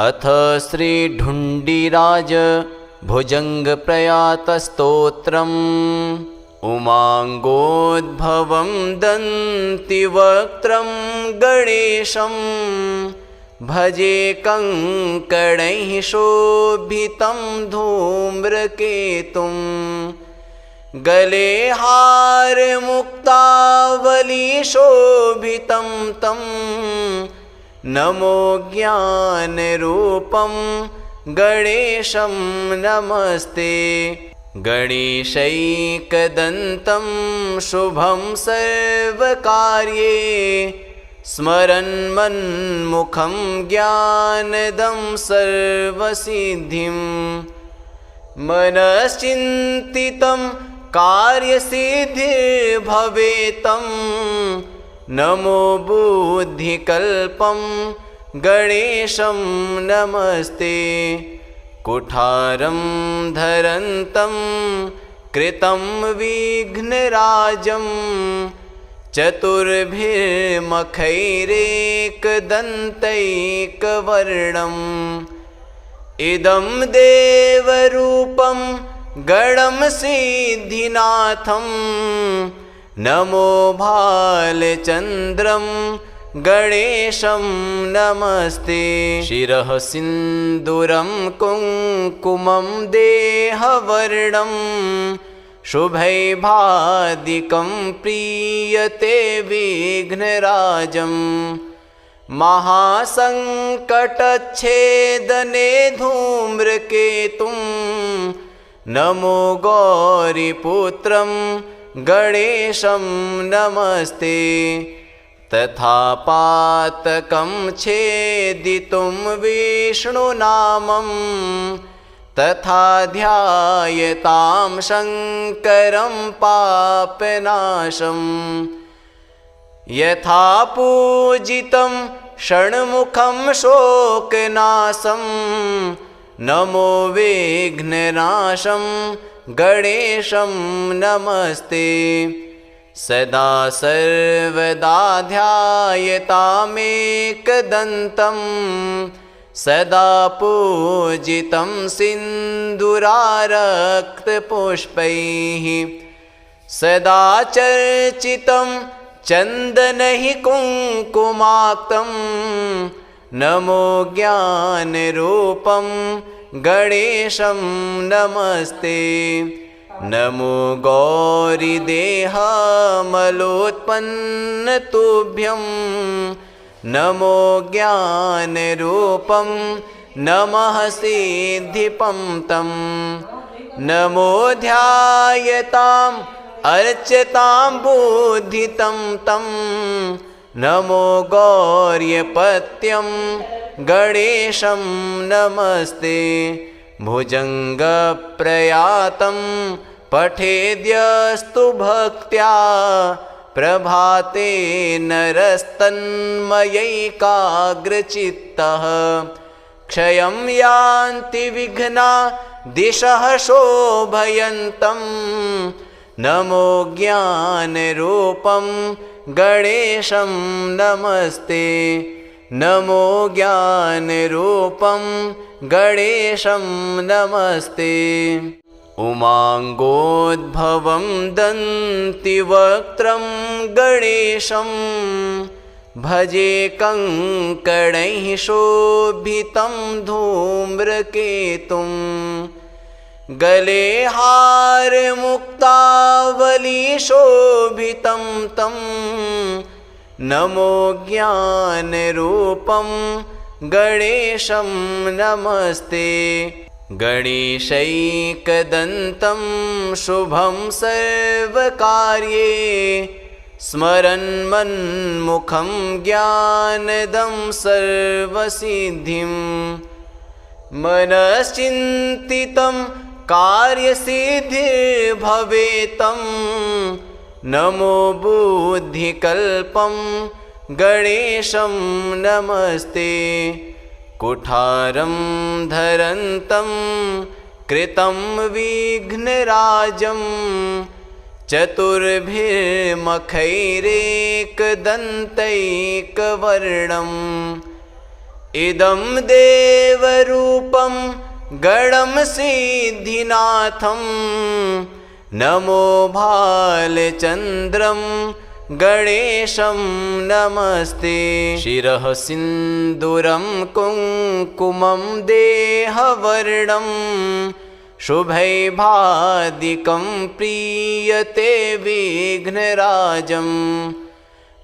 अथ श्रीढुण्डिराज भुजङ्गप्रयातस्तोत्रम् उमाङ्गोद्भवं दन्तिवक्त्रं गणेशं भजे कङ्कणैः शोभितं धूम्रकेतुं गले हारमुक्तावलीशोभितं तं नमो ज्ञानरूपं गणेशं नमस्ते। गणेशैकदन्तं शुभं सर्वकार्ये स्मरन्मन्मुखं ज्ञानदं सर्वसिद्धिं मनश्चिन्तितं कार्यसिद्धिर्भवेतं नमो बुद्धिकल्पं गणेशं नमस्ते। कुठारं धरन्तं कृतं विघ्नराजं चतुर्भिर्मखैरेकदन्तैकवर्णम् इदं देवरूपं गणं सिद्धिनाथं नमो भालचन्द्रं गणेशं नमस्ते। शिरः सिन्दूरं कुङ्कुमं देहवर्णं शुभैभादिकं प्रीयते विघ्नराजं महासङ्कटच्छेदने धूम्रकेतुं नमो गौरीपुत्रं गणेशं नमस्ते। तथा पातकं छेदितुं विष्णुनामं तथा ध्यायतां शङ्करं पापनाशं यथा पूजितं षण्मुखं शोकनाशं नमो विघ्ननाशं गणेशं नमस्ते। सदा सर्वदा ध्यायतामेकदन्तं सदा पूजितं सिन्दूरारक्तपुष्पैः सदा चर्चितं चन्दनैः कुङ्कुमाक्तं नमो ज्ञानरूपं गणेशं नमस्ते। नमो गौरीदेहमलोत्पन्न तुभ्यं नमो ज्ञानरूपं नमः सिद्धिपं तं नमो ध्यायताम् अर्चतां बुद्धितं तं नमो गौर्यपत्यं गणेशं नमस्ते। भुजङ्गप्रयातं पठेद्यस्तु भक्त्या प्रभाते नरस्तन्मयैकाग्रचित्तः क्षयं यान्ति विघ्ना दिशः शोभयन्तं नमो ज्ञानरूपं गणेशं नमस्ते। नमो ज्ञानरूपं गणेशं नमस्ते। उमाङ्गोद्भवं दन्तिवक्त्रं गणेशं भजे कङ्कणैः शोभितं धूम्रकेतुं गले हारमुक्तावलीशोभितं तं नमो ज्ञानरूपं गणेशं नमस्ते। गणेशैकदन्तं शुभं सर्वकार्ये स्मरन्मन्मुखं ज्ञानदं सर्वसिद्धिं मनश्चिन्तितं कार्यसिद्धिर्भवेतं नमो बुद्धिकल्पं गणेशं नमस्ते। कुठारं धरन्तं कृतं विघ्नराजं चतुर्भिर्मखैरेकदन्तैकवर्णम् इदं देवरूपं गणं सिद्धिनाथं नमो भालचन्द्रं गणेशं नमस्ते। शिरः सिन्दूरं कुङ्कुमं देहवर्णं शुभैभादिकं प्रीयते विघ्नराजम्।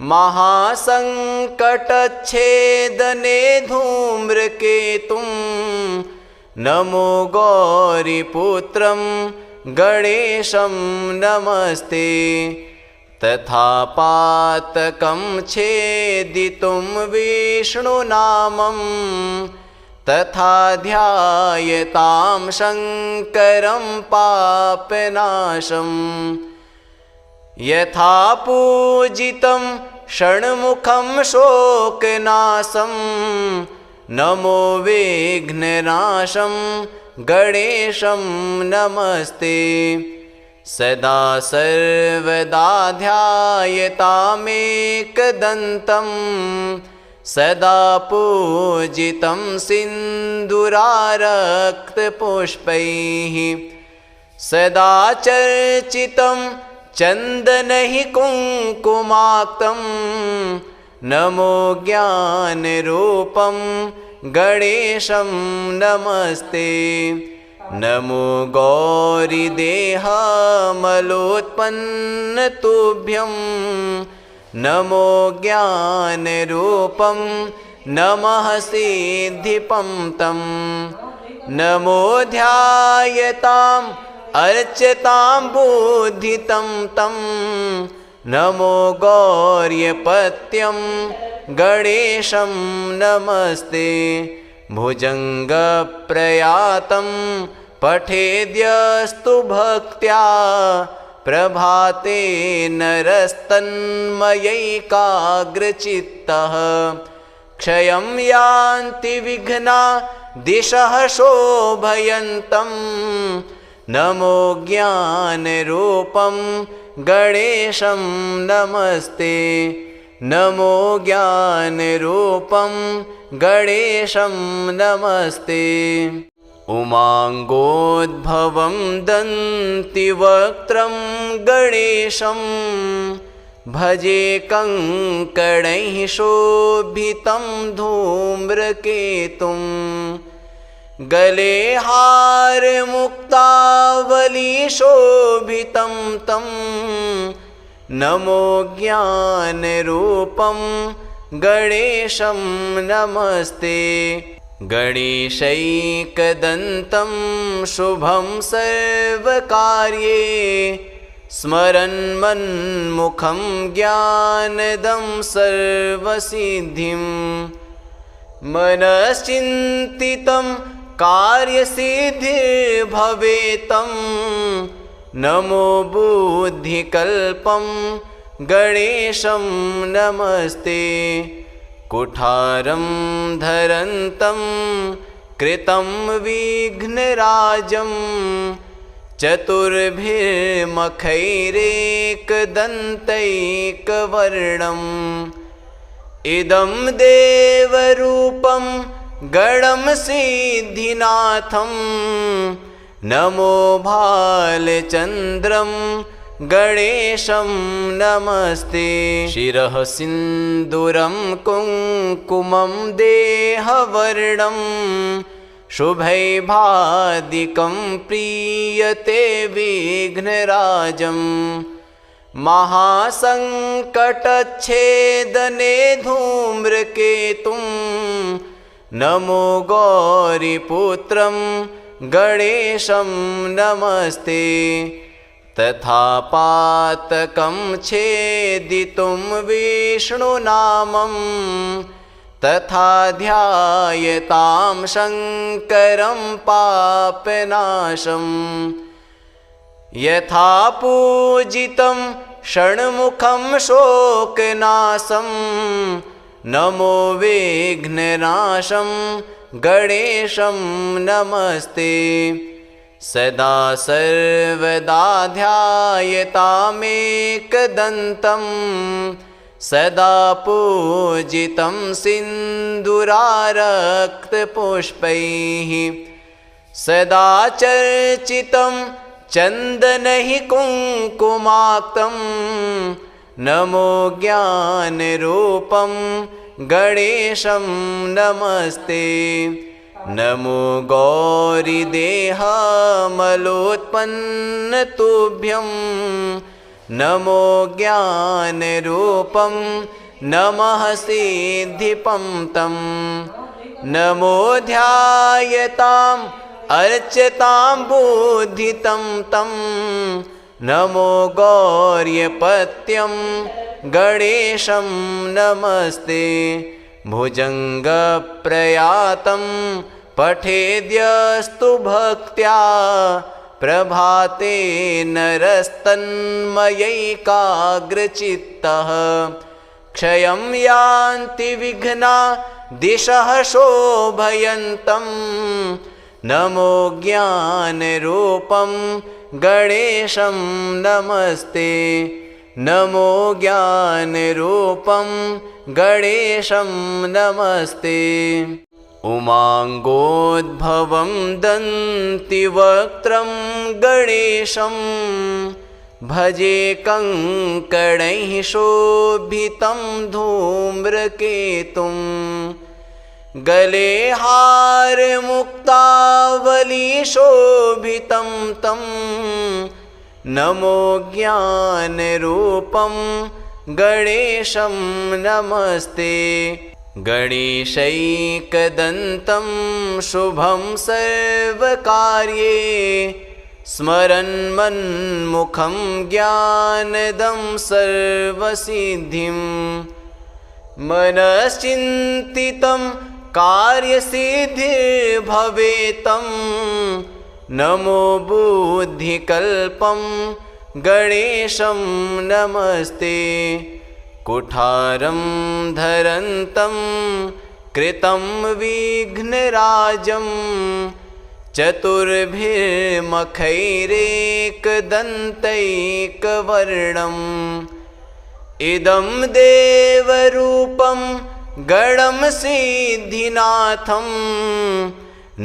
महासङ्कटच्छेदने धूम्रकेतुं नमो गौरीपुत्रं गणेशं नमस्ते। तथा पातकं छेदितुं विष्णुनामं तथा ध्यायतां शङ्करं पापनाशम्। यथा पूजितं षण्मुखं शोकनाशं नमो विघ्ननाशं गणेशं नमस्ते। सदा सर्वदा ध्यायतामेकदन्तं सदा पूजितं सिन्दूरारक्तपुष्पैः। सदा चर्चितं चन्दनैः कुङ्कुमाक्तं नमो ज्ञानरूपं गणेशं नमस्ते। नमो गौरीदेहमलोत्पन्नतुभ्यं नमो ज्ञानरूपं नमः सिद्धिपं तं। नमो ध्यायताम् अर्च्यतां बुद्धितं तं नमो गौर्यपत्यं गणेशं नमस्ते। भुजङ्गप्रयातं पठेद्यस्तु भक्त्या प्रभाते नरस्तन्मयैकाग्रचित्तः। क्षयं यान्ति विघ्ना दिशः शोभयन्तं नमो ज्ञानरूपं गणेशं नमस्ते। नमो ज्ञानरूपं गणेशं नमस्ते। उमाङ्गोद्भवं दन्तिवक्त्रं गणेशं भजे कङ्कणैः शोभितं धूम्रकेतुं। गले हारमुक्तावलीशोभितं तं नमो ज्ञानरूपं गणेशं नमस्ते। गणेशैकदन्तं शुभं सर्वकार्ये स्मरन्मन्मुखं ज्ञानदं सर्वसिद्धिं। मनश्चिन्तितं कार्यसिद्धिर्भवेतं नमो बुद्धिकल्पं गणेशं नमस्ते। कुठारं धरन्तं कृतं विघ्नराजं चतुर्भिर्मखैरेकदन्तैकवर्णम्। इदं देवरूपं गणं सिद्धिनाथं नमो भालचन्द्रं गणेशं नमस्ते। शिरः सिन्दूरं कुङ्कुमं देहवर्णं शुभैभादिकं प्रीयते विघ्नराजम्। महासङ्कटच्छेदने धूम्रकेतुं नमो गौरीपुत्रं गणेशं नमस्ते। तथा पातकं छेदितुं विष्णुनामं तथा ध्यायतां शङ्करं पापनाशम्। यथा पूजितं षण्मुखं शोकनाशं नमो विघ्ननाशं गणेशं नमस्ते। सदा सर्वदा ध्यायतामेकदन्तं सदा पूजितं सिन्दूरारक्तपुष्पैः सदा चर्चितं चन्दनैः कुङ्कुमाक्तं नमो ज्ञानरूपं गणेशं नमस्ते नमो गौरीदेहमलोत्पन्न तुभ्यं नमो ज्ञानरूपं नमः सिद्धिपं तं नमो ध्यायताम् अर्चतां बुद्धितं तं नमो गौर्यपत्यं गणेशं नमस्ते भुजङ्गप्रयातं पठेद्यस्तु भक्त्या प्रभाते नरस्तन्मयैकाग्रचित्तः क्षयं यान्ति विघ्ना दिशः शोभयन्तं नमो ज्ञानरूपं गणेशं नमस्ते नमो ज्ञानरूपं गणेशं नमस्ते उमाङ्गोद्भवं दन्तिवक्त्रं गणेशं भजे कङ्कणैः शोभितं धूम्रकेतुं गले हारमुक्तावलीशोभितं तं नमो ज्ञानरूपं गणेशं नमस्ते गणेशैकदन्तं शुभं सर्वकार्ये स्मरन्मन्मुखं ज्ञानदं सर्वसिद्धिं मनश्चिन्तितं कार्यसिद्धिर्भवेतं नमो बुद्धिकल्पं गणेशं नमस्ते कुठारं धरन्तं कृतं विघ्नराजं चतुर्भिर्मखैरेकदन्तैकवर्णम् इदं देवरूपं गणं सिद्धिनाथं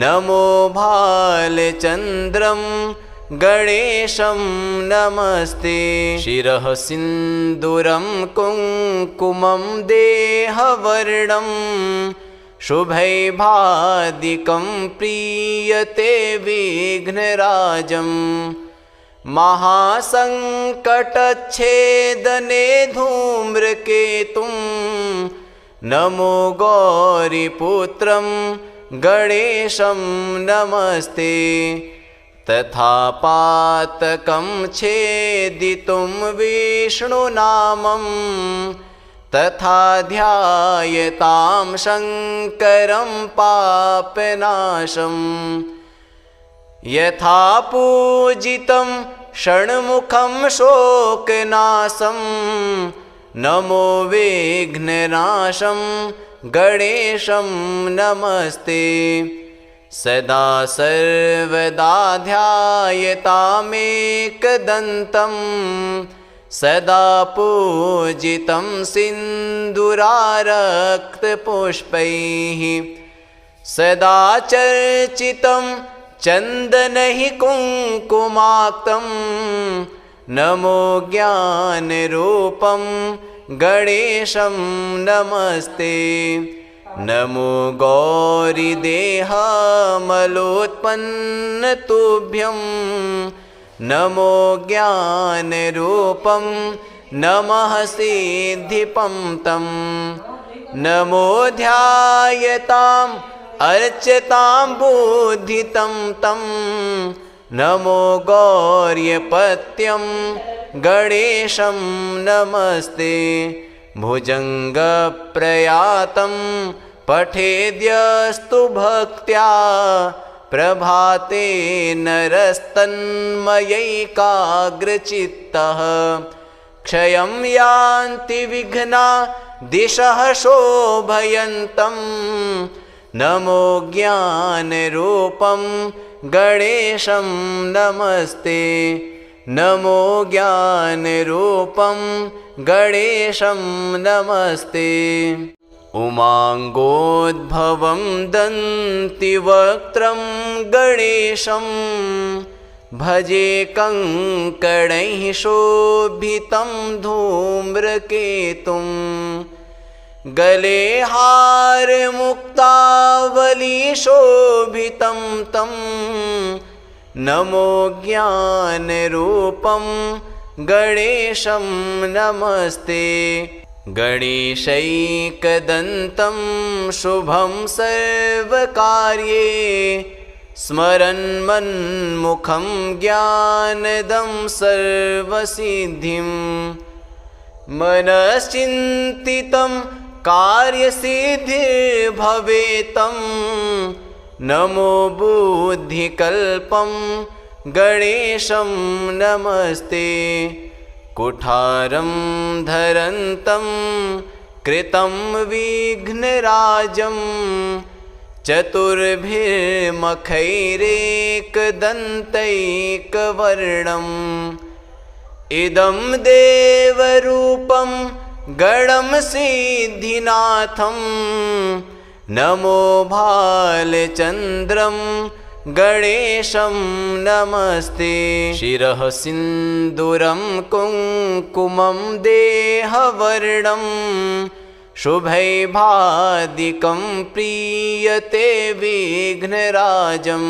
नमो भालचन्द्रं गणेशं नमस्ते शिरः सिन्दूरं कुङ्कुमं देहवर्णं शुभैभादिकं प्रीयते विघ्नराजं महासङ्कटच्छेदने धूम्रकेतुं नमो गौरीपुत्रं गणेशं नमस्ते तथा पातकं छेदितुं विष्णुनामं तथा ध्यायतां शङ्करं पापनाशं यथा पूजितं षण्मुखं शोकनाशं नमो विघ्ननाशं गणेशं नमस्ते सदा सर्वदा ध्यायतामेकदन्तं सदा पूजितं सिन्दूरारक्तपुष्पैः सदा चर्चितं चन्दनैः कुङ्कुमाक्तं नमो ज्ञानरूपं गणेशं नमस्ते नमो गौरीदेहमलोत्पन्न तुभ्यं नमो ज्ञानरूपं नमः सिद्धिपं तं नमो ध्यायताम् अर्चतां बुद्धितं तं नमो गौर्यपत्यं गणेशं नमस्ते भुजङ्गप्रयातं पठेद्यस्तु भक्त्या प्रभाते नरस्तन्मयैकाग्रचित्तः क्षयं यान्ति विघ्ना दिशः शोभयन्तं नमो ज्ञानरूपं गणेशं नमस्ते नमो ज्ञानरूपं गणेशं नमस्ते। उमाङ्गोद्भवं दन्तिवक्त्रं गणेशं भजे कङ्कणैः शोभितं धूम्रकेतुं। गले हारमुक्तावलीशोभितं तं नमो ज्ञानरूपं गणेशं नमस्ते। गणेशैकदन्तं शुभं सर्वकार्ये स्मरन्मन्मुखं ज्ञानदं सर्वसिद्धिं। मनश्चिन्तितं कार्यसिद्धिर्भवेतं नमो बुद्धिकल्पं गणेशं नमस्ते। कुठारं धरन्तं कृतं विघ्नराजं चतुर्भिर्मखैरेकदन्तैकवर्णम्। इदं देवरूपं गणं सिद्धिनाथं नमो भालचन्द्रं गणेशं नमस्ते। शिरः सिन्दूरं कुङ्कुमं देहवर्णं शुभैभादिकं प्रीयते विघ्नराजं।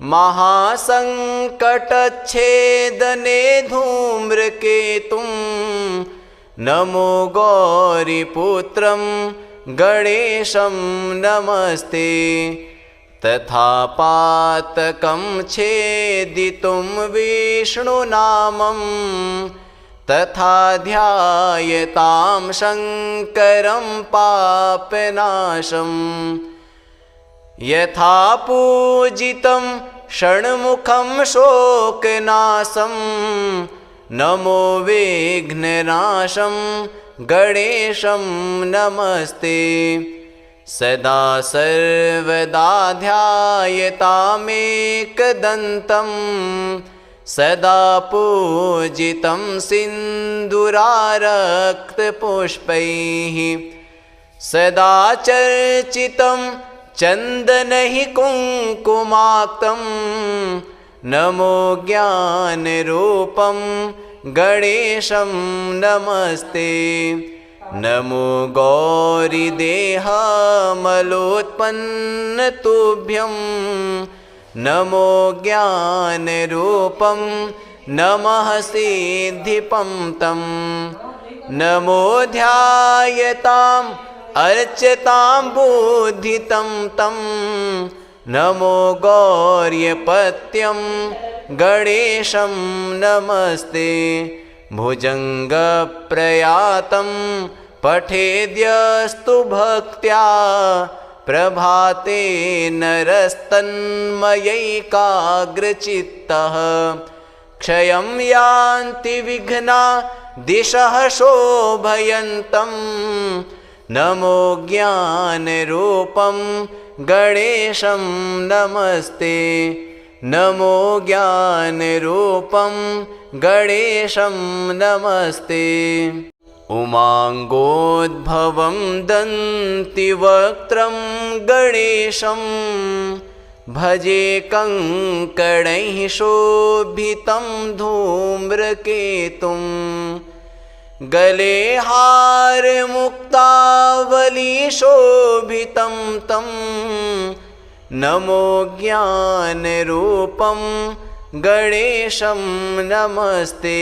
महासङ्कटच्छेदने धूम्रकेतुं नमो गौरीपुत्रं गणेशं नमस्ते। तथा पातकं छेदितुं विष्णुनामं तथा ध्यायतां शङ्करं पापनाशम्। यथा पूजितं षण्मुखं शोकनाशं नमो विघ्ननाशं गणेशं नमस्ते। सदा सर्वदा ध्यायतामेकदन्तं सदा पूजितं सिन्दूरारक्तपुष्पैः। सदा चर्चितं चन्दनैः कुङ्कुमाक्तं नमो ज्ञानरूपं गणेशं नमस्ते। नमो गौरीदेहमलोत्पन्न तुभ्यं नमो ज्ञानरूपं नमः सिद्धिपं तं। नमो ध्यायताम् अर्चतां बुद्धितं तं नमो गौर्यपत्यं गणेशं नमस्ते। भुजङ्गप्रयातं पठेद्यस्तु भक्त्या प्रभाते नरस्तन्मयैकाग्रचित्तः। क्षयं यान्ति विघ्ना दिशः शोभयन्तं नमो ज्ञानरूपं गणेशं नमस्ते। नमो ज्ञानरूपं गणेशं नमस्ते। उमाङ्गोद्भवं दन्तिवक्त्रं गणेशं भजे कङ्कणैः शोभितं धूम्रकेतुं। गले हारमुक्तावलीशोभितं तं नमो ज्ञानरूपं गणेशं नमस्ते।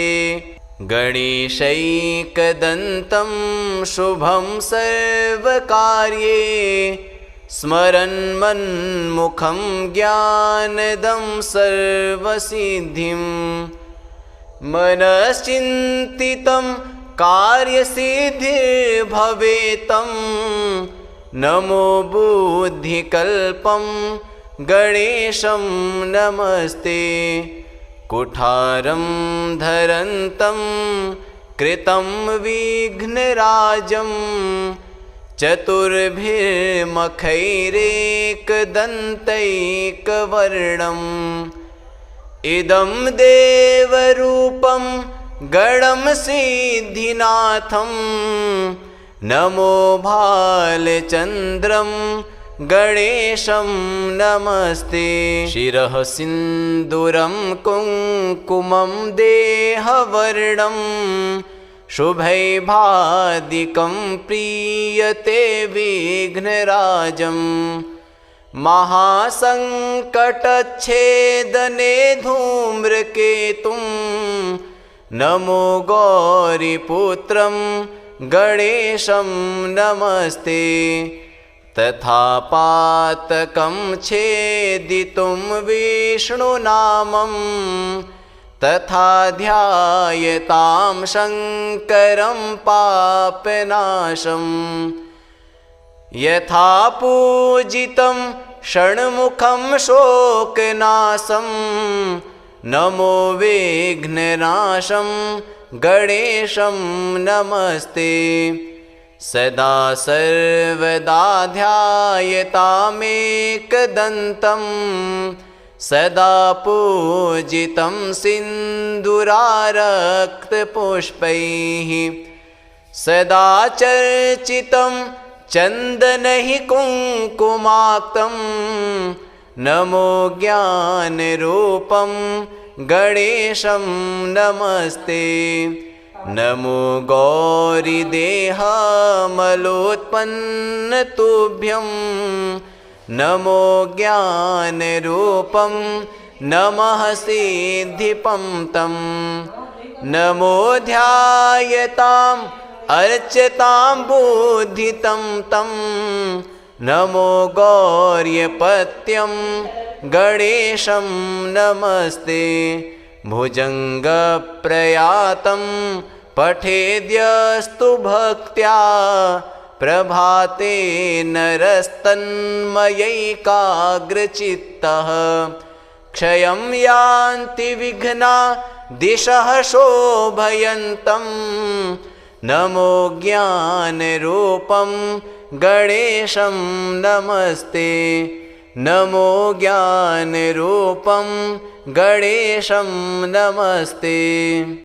गणेशैकदन्तं शुभं सर्वकार्ये स्मरन्मन्मुखं ज्ञानदं सर्वसिद्धिं। मनश्चिन्तितं कार्यसिद्धिर्भवेतं नमो बुद्धिकल्पं गणेशं नमस्ते। कुठारं धरन्तं कृतं विघ्नराजं चतुर्भिर्मखैरेकदन्तैकवर्णम्। इदं देवरूपं गणं सिद्धिनाथं नमो भालचन्द्रं गणेशं नमस्ते। शिरः सिन्दूरं कुङ्कुमं देहवर्णं शुभैभादिकं प्रीयते विघ्नराजम्। महासङ्कटच्छेदने धूम्रकेतुं नमो गौरीपुत्रं गणेशं नमस्ते। तथा पातकं छेदितुं विष्णुनामं तथा ध्यायतां शङ्करं पापनाशम्। यथा पूजितं षण्मुखं शोकनाशं नमो विघ्ननाशं गणेशं नमस्ते। सदा सर्वदा ध्यायतामेकदन्तं सदा पूजितं सिन्दूरारक्तपुष्पैः। सदा चर्चितं चन्दनैः कुङ्कुमाक्तं नमो ज्ञानरूपं गणेशं नमस्ते। नमो गौरीदेहमलोत्पन्नतुभ्यं नमो ज्ञानरूपं नमः सिद्धिपं तं। नमो ध्यायताम् अर्चतां बुद्धितं तं नमो गौर्यपत्यं गणेशं नमस्ते। भुजङ्गप्रयातं पठेद्यस्तु भक्त्या प्रभाते नरस्तन्मयैकाग्रचित्तः। क्षयं यान्ति विघ्ना दिशः शोभयन्तं नमो ज्ञानरूपं गणेशं नमस्ते। नमो ज्ञानरूपं गणेशं नमस्ते।